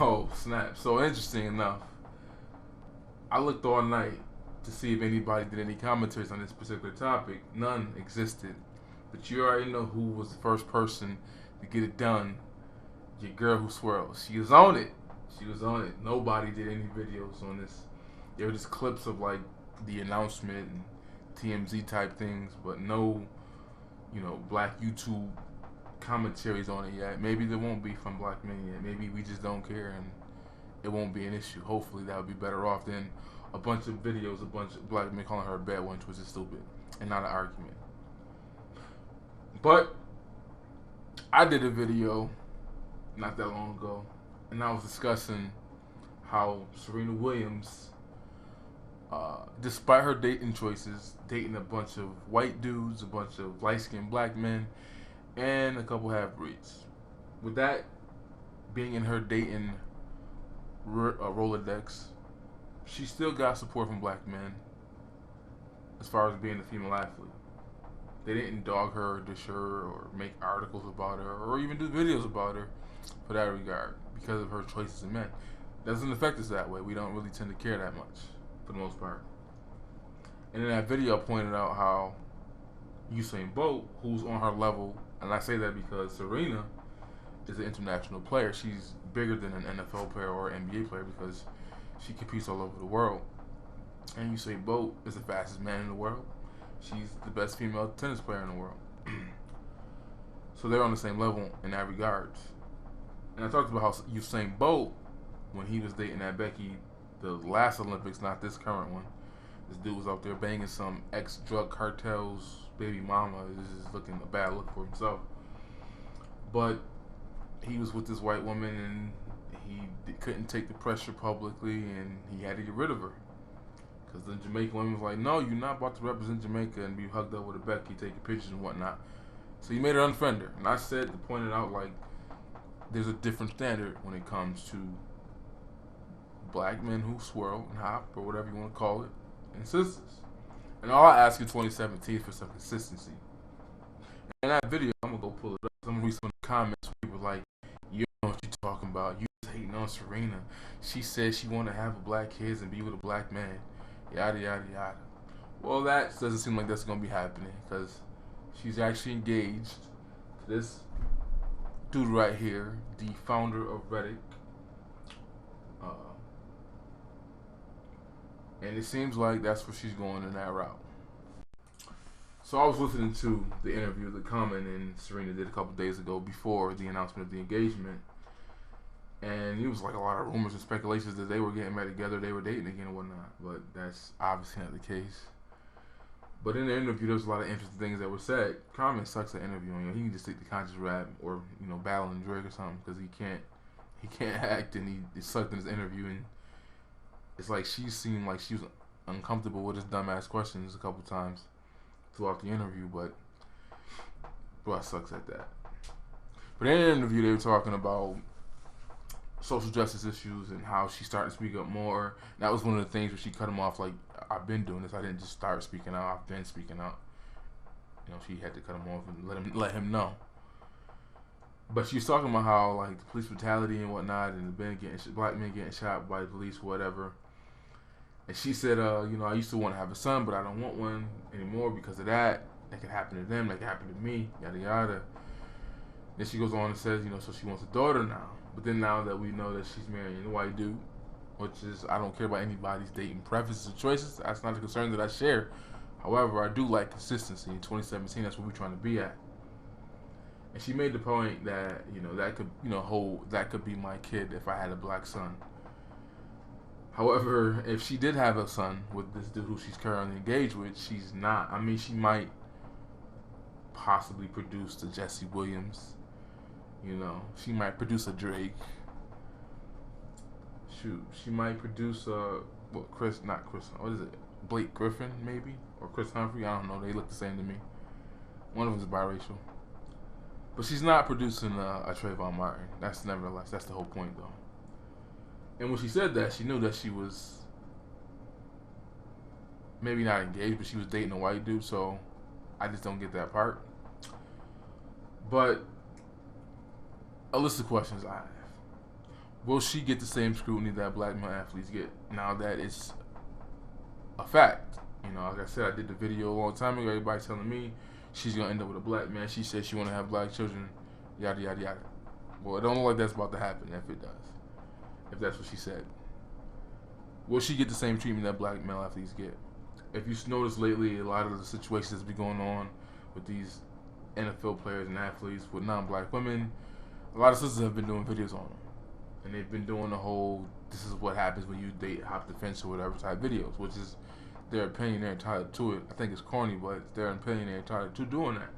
Oh, snap. So interesting enough, I looked all night to see if anybody did any commentaries on this particular topic. None existed. But you already know who was the first person to get it done. Your girl who swirls. She was on it. She was on it. Nobody did any videos on this. There were just clips of like the announcement and TMZ type things, but no, black YouTube commentaries on it yet. Maybe there won't be from black men yet. Maybe we just don't care and it won't be an issue. Hopefully that would be better off than a bunch of videos, a bunch of black men calling her a bad one, which is stupid and not an argument. But I did a video not that long ago, and I was discussing how Serena Williams, despite her dating choices, dating a bunch of white dudes, a bunch of light-skinned black men, and a couple half-breeds. With that being in her dating Rolodex, she still got support from black men as far as being a female athlete. They didn't dog her or dish her or make articles about her or even do videos about her for that regard because of her choices in men. Doesn't affect us that way. We don't really tend to care that much for the most part. And in that video I pointed out how Usain Bolt, who's on her level, and I say that because Serena is an international player. She's bigger than an NFL player or NBA player because she competes all over the world. And Usain Bolt is the fastest man in the world. She's the best female tennis player in the world. So they're on the same level in that regard. And I talked about how Usain Bolt, when he was dating that Becky, the last Olympics, not this current one, this dude was out there banging some ex-drug cartel's baby mama. This is looking a bad look for himself. But he was with this white woman and he couldn't take the pressure publicly and he had to get rid of her. Because the Jamaican woman was like, no, you're not about to represent Jamaica and be hugged up with a Becky, taking pictures and whatnot. So he made her unfriend her. And I said, to point it out, like, there's a different standard when it comes to black men who swirl and hop, or whatever you want to call it, and sisters. And all I ask in 2017 is for some consistency. In that video, I'm going to go pull it up. I'm going to read some of the comments where people were like, you know what you're talking about. You just hating on Serena. She said she want to have a black kids and be with a black man. Yada, yada, yada. Well, that doesn't seem like that's going to be happening because she's actually engaged to this dude right here, the founder of Reddit. And it seems like that's where she's going in that route. So I was listening to the interview, the comment, and Serena did a couple days ago before the announcement of the engagement. And it was like a lot of rumors and speculations that they were getting back together, they were dating again and whatnot. But that's obviously not the case. But in the interview, there was a lot of interesting things that were said. Common sucks at interviewing. He can just take the conscious rap or battling Drake or something because he can't act, and he sucked in his interview. And it's like she seemed like she was uncomfortable with his dumbass questions a couple times throughout the interview. But I sucks at that. But in the interview, they were talking about social justice issues and how she started to speak up more. And that was one of the things where she cut him off like, I've been doing this. I didn't just start speaking out. I've been speaking out. She had to cut him off and let him know. But she was talking about how like the police brutality and whatnot, and black men getting shot by the police, whatever. And she said, I used to want to have a son, but I don't want one anymore because of that. That could happen to them. That could happen to me. Yada yada. Then she goes on and says, so she wants a daughter now. But then now that we know that she's marrying a white dude, which is, I don't care about anybody's dating preferences or choices. That's not a concern that I share. However, I do like consistency. In 2017, that's what we're trying to be at. And she made the point that, that could, that could be my kid if I had a black son. However, if she did have a son with this dude who she's currently engaged with, she's not. I mean, she might possibly produce the Jesse Williams. She might produce a Drake. Shoot, she might produce what is it? Blake Griffin, maybe? Or Chris Humphrey, I don't know. They look the same to me. One of them is biracial. But she's not producing a Trayvon Martin. That's the whole point, though. And when she said that, she knew that she was maybe not engaged, but she was dating a white dude, so I just don't get that part. But a list of questions I have. Will she get the same scrutiny that black male athletes get? Now that it's a fact. Like I said, I did the video a long time ago. Everybody telling me she's gonna end up with a black man. She said she wanna have black children, yada yada yada. Well, it don't look like that's about to happen. If it does, if that's what she said, will she get the same treatment that black male athletes get? If you notice lately, a lot of the situations that's been going on with these NFL players and athletes with non-black women, a lot of sisters have been doing videos on them, and they've been doing the whole "this is what happens when you date, hop the fence" or whatever type videos, which is their opinion. They're entitled to it. I think it's corny, but it's their opinion. They're entitled to doing that.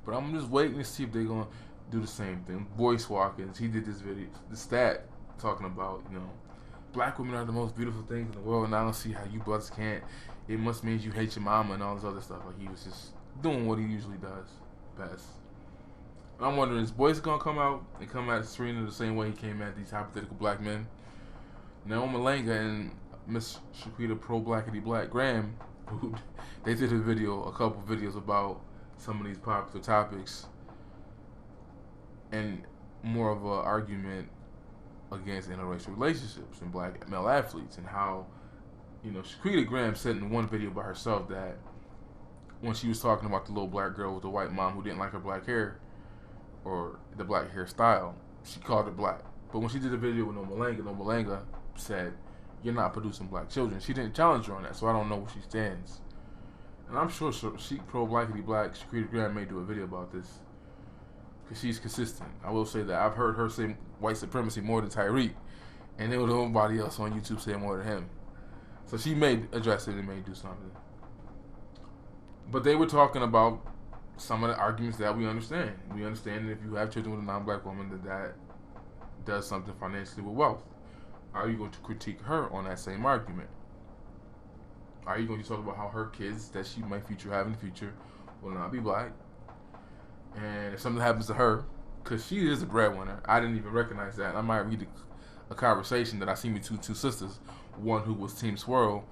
But I'm just waiting to see if they're gonna do the same thing. Boyce Watkins, he did this video, the stat talking about black women are the most beautiful things in the world, and I don't see how you brothers can't. It must mean you hate your mama and all this other stuff. Like, he was just doing what he usually does best. And I'm wondering, is Boyce gonna come out and come at Serena the same way he came at these hypothetical black men? Naomi Langa and Miss Shaquita Pro Blackity Black Graham, who they did a couple videos about some of these popular topics, and more of an argument against interracial relationships and black male athletes, and how Shaquita Graham said in one video by herself that when she was talking about the little black girl with the white mom who didn't like her black hair or the black hairstyle, she called it black. But when she did a video with Nomalanga, Nomalanga said, "You're not producing black children." She didn't challenge her on that, so I don't know where she stands. And I'm sure she Pro Blackity Black Shaquita Graham may do a video about this, because she's consistent. I will say that I've heard her say white supremacy more than Tyreek, and there was nobody else on YouTube saying more than him. So she may address it and may do something. But they were talking about some of the arguments that we understand. We understand that if you have children with a non-black woman, that does something financially with wealth. Are you going to critique her on that same argument? Are you going to talk about how her kids that she might have in the future will not be black? And if something happens to her, because she is a breadwinner, I didn't even recognize that. I might read a conversation that I seen between two sisters, one who was Team Swirl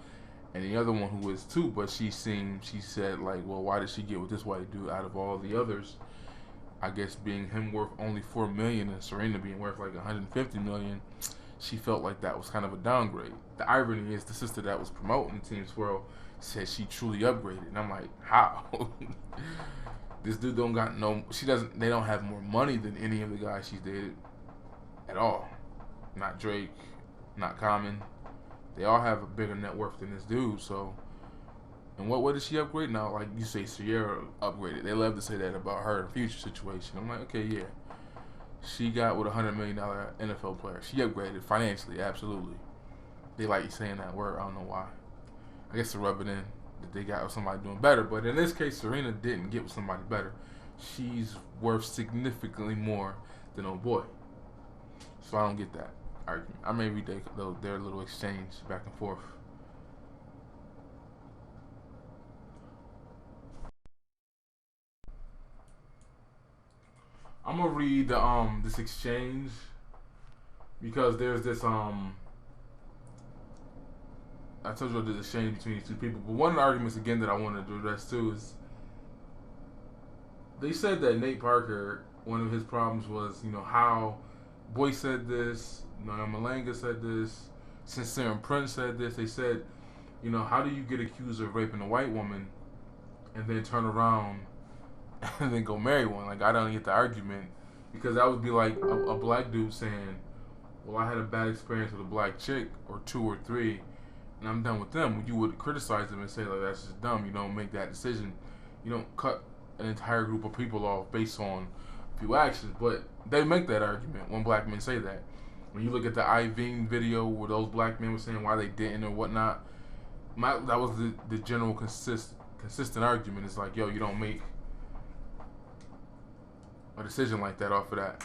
and the other one who was too, but she said, like, well, why did she get with this white dude out of all the others? I guess being him worth only $4 million and Serena being worth like $150 million, she felt like that was kind of a downgrade. The irony is the sister that was promoting Team Swirl said she truly upgraded, and I'm like, how? This dude don't got they don't have more money than any of the guys she's dated at all. Not Drake, not Common. They all have a bigger net worth than this dude, so in what way did she upgrade? Now, like you say, Sierra upgraded. They love to say that about her future situation. I'm like, okay, yeah. She got with a $100 million NFL player. She upgraded financially, absolutely. They like saying that word, I don't know why. I guess to rub it in that they got with somebody doing better. But in this case, Serena didn't get with somebody better. She's worth significantly more than old boy. So I don't get that argument. I may read their little exchange back and forth. I'm gonna read this exchange because there's this I told you there's a exchange between these two people. But one of the arguments again that I wanted to address too is they said that Nate Parker, one of his problems was, how Boyce said this, Naomi Malanga said this, Sincere and Prince said this. They said, how do you get accused of raping a white woman and then turn around and then go marry one? Like, I don't get the argument, because that would be like a black dude saying, well, I had a bad experience with a black chick or two or three and I'm done with them. You would criticize them and say, like, that's just dumb. You don't make that decision. You don't cut an entire group of people off based on a few actions. But they make that argument when black men say that. When you look at the Iveen video where those black men were saying why they didn't or whatnot, that was the general consistent argument. It's like, yo, you don't make a decision like that off of that.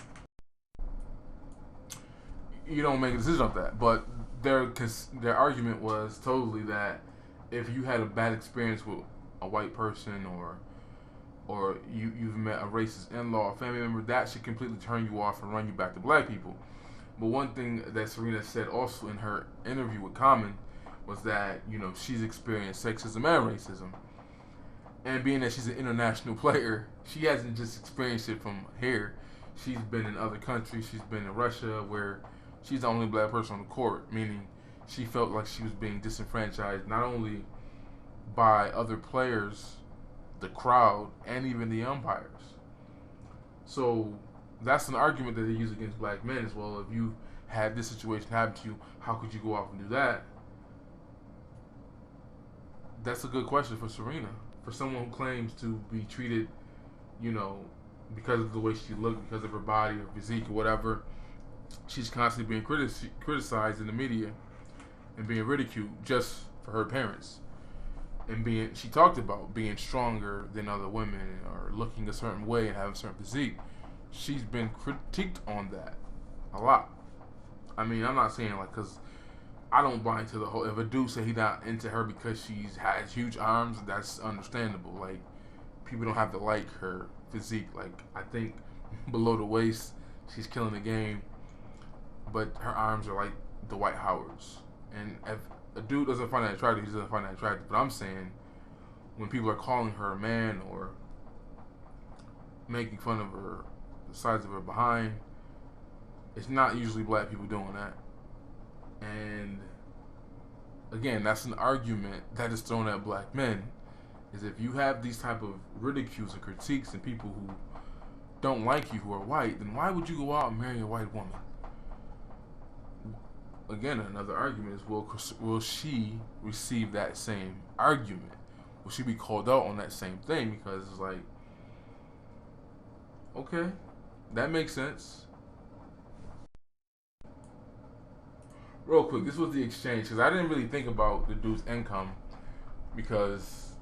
You don't make a decision off that. But their argument was totally that if you had a bad experience with a white person or you've met a racist in-law or family member, that should completely turn you off and run you back to black people. But one thing that Serena said also in her interview with Common was that, she's experienced sexism and racism. And being that she's an international player, she hasn't just experienced it from here. She's been in other countries. She's been in Russia, where she's the only black person on the court, meaning she felt like she was being disenfranchised not only by other players, the crowd, and even the umpires. So that's an argument that they use against black men as well. If you had this situation happen to you, how could you go off and do that? That's a good question for Serena. For someone who claims to be treated, you know, because of the way she looked, because of her body or physique or whatever, she's constantly being criticized in the media and being ridiculed just for her appearance. And she talked about being stronger than other women or looking a certain way and having a certain physique. She's been critiqued on that a lot. I mean, I'm not saying like, because I don't buy into the whole, if a dude say he not into her because she has huge arms, that's understandable. Like, people don't have to like her physique. Like, I think below the waist, she's killing the game, but her arms are like Dwight Howard's. And if a dude doesn't find that attractive, he doesn't find that attractive. But I'm saying, when people are calling her a man or making fun of her, the size of her behind, it's not usually black people doing that. And again, that's an argument that is thrown at black men. Is if you have these type of ridicules and critiques and people who don't like you who are white, then why would you go out and marry a white woman? Again, another argument is, will she receive that same argument? Will she be called out on that same thing? Because it's like, okay, that makes sense. Real quick, this was the exchange, because I didn't really think about the dude's income, because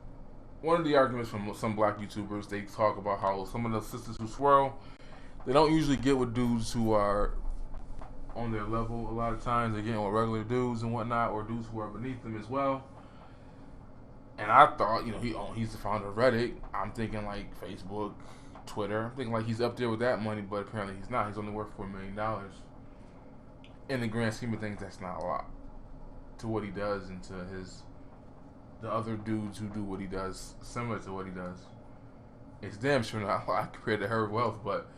one of the arguments from some black YouTubers, they talk about how some of the sisters who swirl, they don't usually get with dudes who are on their level. A lot of times they get with regular dudes and whatnot, or dudes who are beneath them as well. And I thought, he's the founder of Reddit. I'm thinking like Facebook, Twitter. I'm thinking like he's up there with that money, but apparently he's not. He's only worth $4 million. In the grand scheme of things, that's not a lot to what he does and to the other dudes who do what he does, similar to what he does. It's damn sure not a lot compared to her wealth, but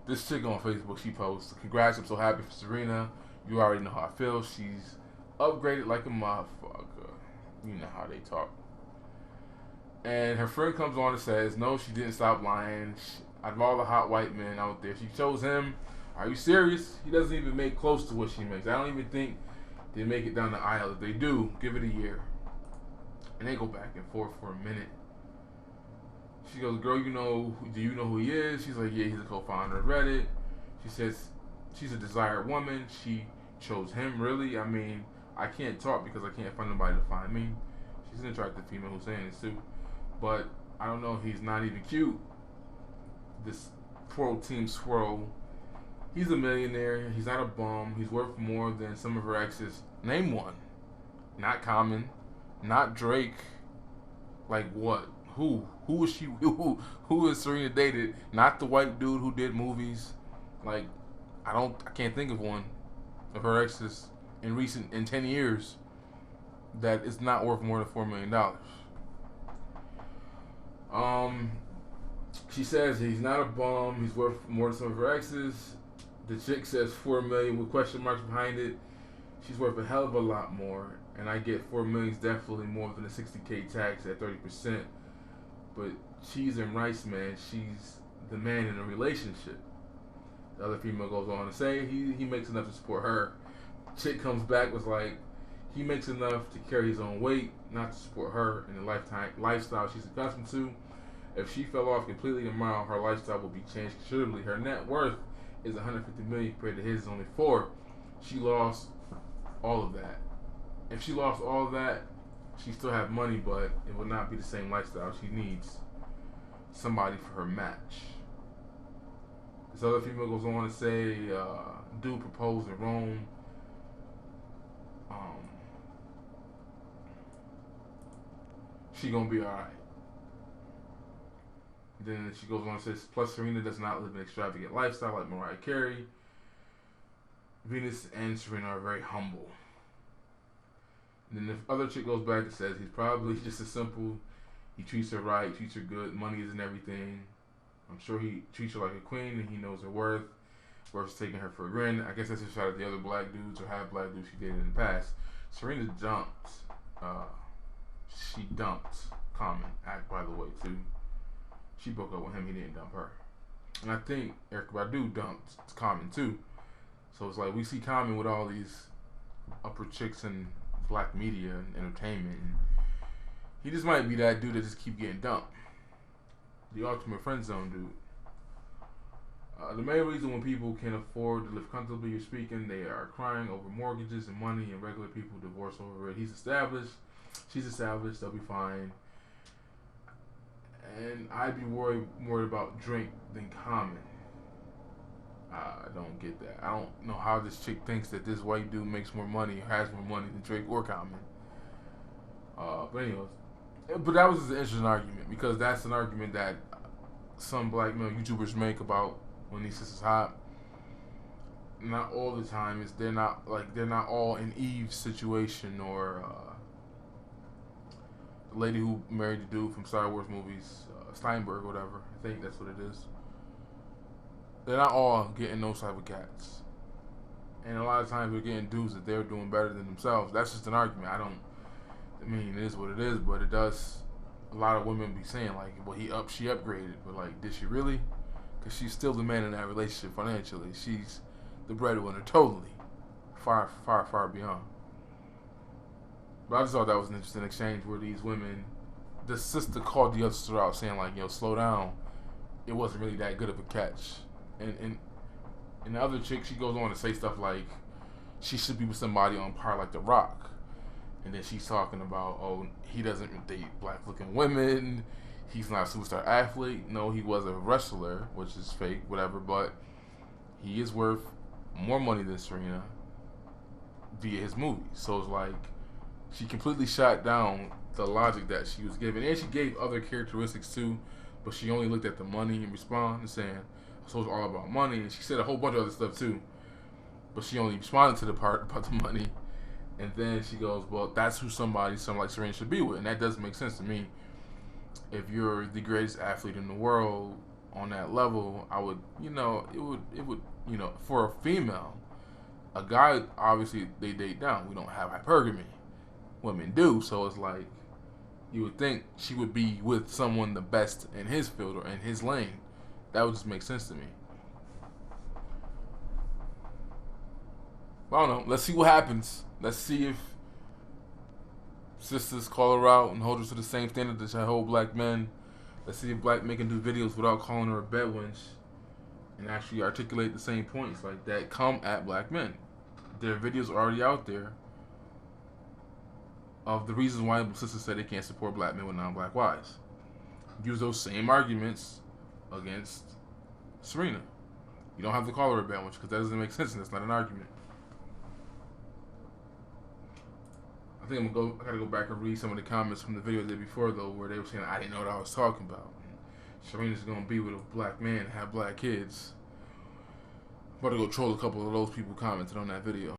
this chick on Facebook, she posts, "Congrats, I'm so happy for Serena. You already know how I feel. She's upgraded like a motherfucker." You know how they talk. And her friend comes on and says, "No, she didn't stop lying. Out of all the hot white men out there, she chose him. Are you serious? He doesn't even make close to what she makes. I don't even think they make it down the aisle. If they do, give it a year." And they go back and forth for a minute. She goes, "Girl, do you know who he is?" She's like, "Yeah, he's a co-founder of Reddit." She says, she's a desired woman. She chose him, really? I mean, I can't talk because I can't find nobody to find me. She's an attractive female who's saying this too. But I don't know, he's not even cute. This poor old Team Swirl. He's a millionaire. He's not a bum. He's worth more than some of her exes. Name one. Not Common. Not Drake. Like what? Who is she? Who is Serena dated? Not the white dude who did movies. Like, I can't think of one of her exes in 10 years that is not worth more than $4 million. She says he's not a bum. He's worth more than some of her exes. The chick says $4 million with question marks behind it. She's worth a hell of a lot more, and I get $4 million is definitely more than a $60K tax at 30%. But cheese and rice, man, she's the man in a relationship. The other female goes on to say he makes enough to support her. Chick comes back was like, he makes enough to carry his own weight, not to support her in the lifestyle she's accustomed to. If she fell off completely tomorrow, her lifestyle will be changed considerably. Her net worth is $150 million compared to his is only $4 million. She lost all of that. If she lost all of that, she still have money, but it would not be the same lifestyle. She needs somebody for her match. This other female goes on to say, dude proposed in Rome. She gonna be alright. Then she goes on and says, plus Serena does not live an extravagant lifestyle like Mariah Carey. Venus and Serena are very humble. And then the other chick goes back and says he's probably just as simple. He treats her right, treats her good. Money isn't everything. I'm sure he treats her like a queen and he knows her worth. versus taking her for a grin. I guess that's a shot at the other black dudes or half black dudes she dated in the past. Serena dumped. She dumped Common. By the way, too. She broke up with him. He didn't dump her. And I think Erykah Badu dumped Common too. So it's like we see Common with all these upper chicks in black media and entertainment. And he just might be that dude that just keep getting dumped. The ultimate friend zone dude. The main reason when people can afford to live comfortably, you're speaking, they are crying over mortgages and money, and regular people divorce over it. He's established. She's established. They'll be fine. And I'd be worried more about Drake than Common. I don't get that. I don't know how this chick thinks that this white dude makes more money or has more money than Drake or Common. But anyways, but that was just an interesting argument because that's an argument that some black male YouTubers make about when these sisters hot. Not all the time. They're not all in Eve's situation or the lady who married the dude from Star Wars movies, Steinberg or whatever. I think that's what it is. They're not all getting those type of cats. And a lot of times they're getting dudes that they're doing better than themselves. That's just an argument. I mean, it is what it is, but it does. A lot of women be saying like, well, she upgraded, but like, did she really? Because she's still the man in that relationship financially. She's the breadwinner, totally, far, far, far beyond. But I just thought that was an interesting exchange where these women, the sister called the other sister out, saying like, yo, slow down. It wasn't really that good of a catch. And the other chick, she goes on to say stuff like she should be with somebody on par like The Rock. And then she's talking about, oh, he doesn't date black-looking women. He's not a superstar athlete. No, he was a wrestler, which is fake, whatever. But he is worth more money than Serena via his movies. So it's like she completely shot down the logic that she was given. And she gave other characteristics too, but she only looked at the money and responded and saying, so it's all about money. And she said a whole bunch of other stuff too, but she only responded to the part about the money. And then she goes, well, that's who somebody like Serena should be with. And that doesn't make sense to me. If you're the greatest athlete in the world on that level, I would, it would, for a female, a guy, obviously they date down. We don't have hypergamy. Women do. So it's like, you would think she would be with someone the best in his field or in his lane. That would just make sense to me. I don't know. Let's see what happens. Let's see if sisters call her out and hold her to the same standard that I hold black men. Let's see if black men can do videos without calling her a bedwench and actually articulate the same points like that come at black men. Their videos are already out there of the reasons why sisters say they can't support black men with non-black wives. Use those same arguments against Serena. You don't have to call her a bedwench because that doesn't make sense and that's not an argument. I think I gotta go back and read some of the comments from the video they did before though, where they were saying I didn't know what I was talking about. Serena's gonna be with a black man and have black kids. I'm about to go troll a couple of those people commented on that video.